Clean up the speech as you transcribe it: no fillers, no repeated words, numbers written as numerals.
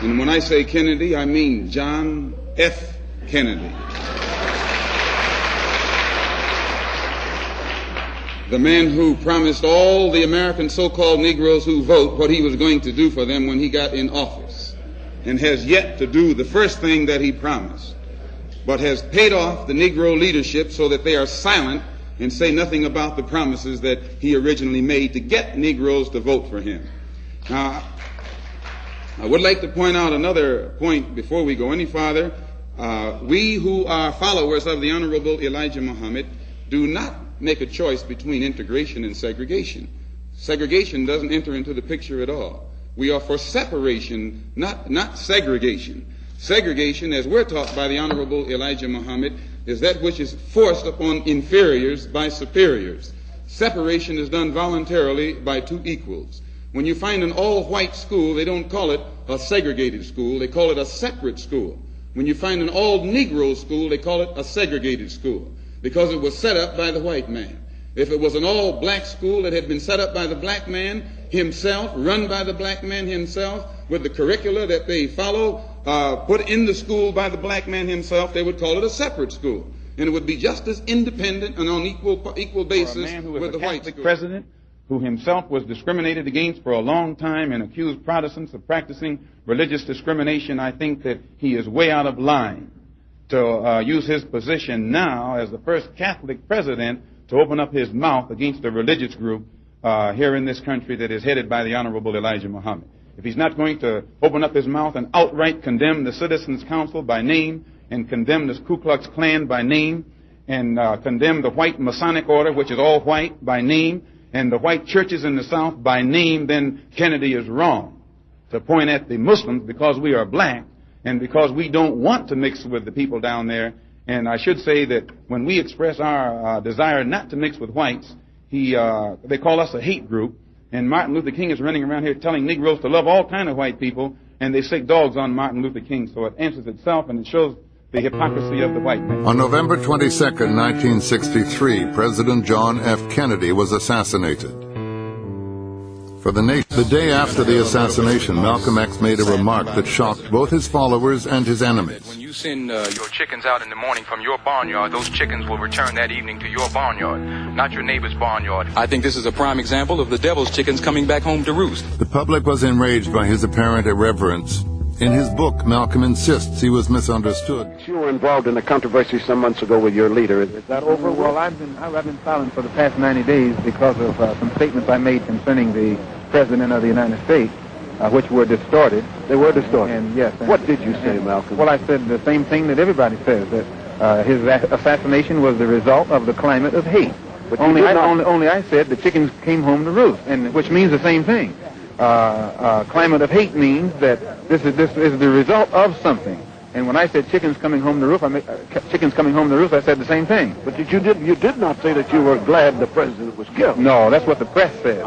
And when I say Kennedy, I mean John F. Kennedy. The man who promised all the American so-called Negroes who vote what he was going to do for them when he got in office, and has yet to do the first thing that he promised, but has paid off the Negro leadership so that they are silent and say nothing about the promises that he originally made to get Negroes to vote for him. Now, I would like to point out another point before we go any farther. We who are followers of the Honorable Elijah Muhammad do not make a choice between integration and segregation. Segregation doesn't enter into the picture at all. We are for separation, not segregation. Segregation, as we're taught by the Honorable Elijah Muhammad, is that which is forced upon inferiors by superiors. Separation is done voluntarily by two equals. When you find an all-white school, they don't call it a segregated school, they call it a separate school. When you find an all-Negro school, they call it a segregated school, because it was set up by the white man. If it was an all-black school that had been set up by the black man himself, run by the black man himself, with the curricula that they follow, put in the school by the black man himself, they would call it a separate school. And it would be just as independent and on equal basis with the white school. President who himself was discriminated against for a long time and accused Protestants of practicing religious discrimination, I think that he is way out of line to use his position now as the first Catholic president to open up his mouth against a religious group here in this country that is headed by the Honorable Elijah Muhammad. If he's not going to open up his mouth and outright condemn the Citizens Council by name, and condemn the Ku Klux Klan by name, and condemn the white Masonic order, which is all white, by name, and the white churches in the South by name, then Kennedy is wrong to point at the Muslims because we are black and because we don't want to mix with the people down there. And I should say that when we express our desire not to mix with whites, they call us a hate group. And Martin Luther King is running around here telling Negroes to love all kind of white people, and they sick dogs on Martin Luther King. So it answers itself, and it shows the hypocrisy of the white man. On November 22nd, 1963, President John F. Kennedy was assassinated. For the nation, the day after the assassination, Malcolm X made a remark that shocked both his followers and his enemies. When you send your chickens out in the morning from your barnyard, those chickens will return that evening to your barnyard, not your neighbor's barnyard. I think this is a prime example of the devil's chickens coming back home to roost. The public was enraged by his apparent irreverence. In his book, Malcolm insists he was misunderstood. You were involved in a controversy some months ago with your leader. Is that over? Well, I've been silent for the past 90 days because of some statements I made concerning the President of the United States, which were distorted. They were distorted? And yes. What did you say, Malcolm? Well, I said the same thing that everybody says, that his assassination was the result of the climate of hate. But only I said the chickens came home to roost, and which means the same thing. Climate of hate means that this is the result of something. And when I said chickens coming home to roost, I said the same thing. But you did not say that you were glad the president was killed. No, that's what the press said.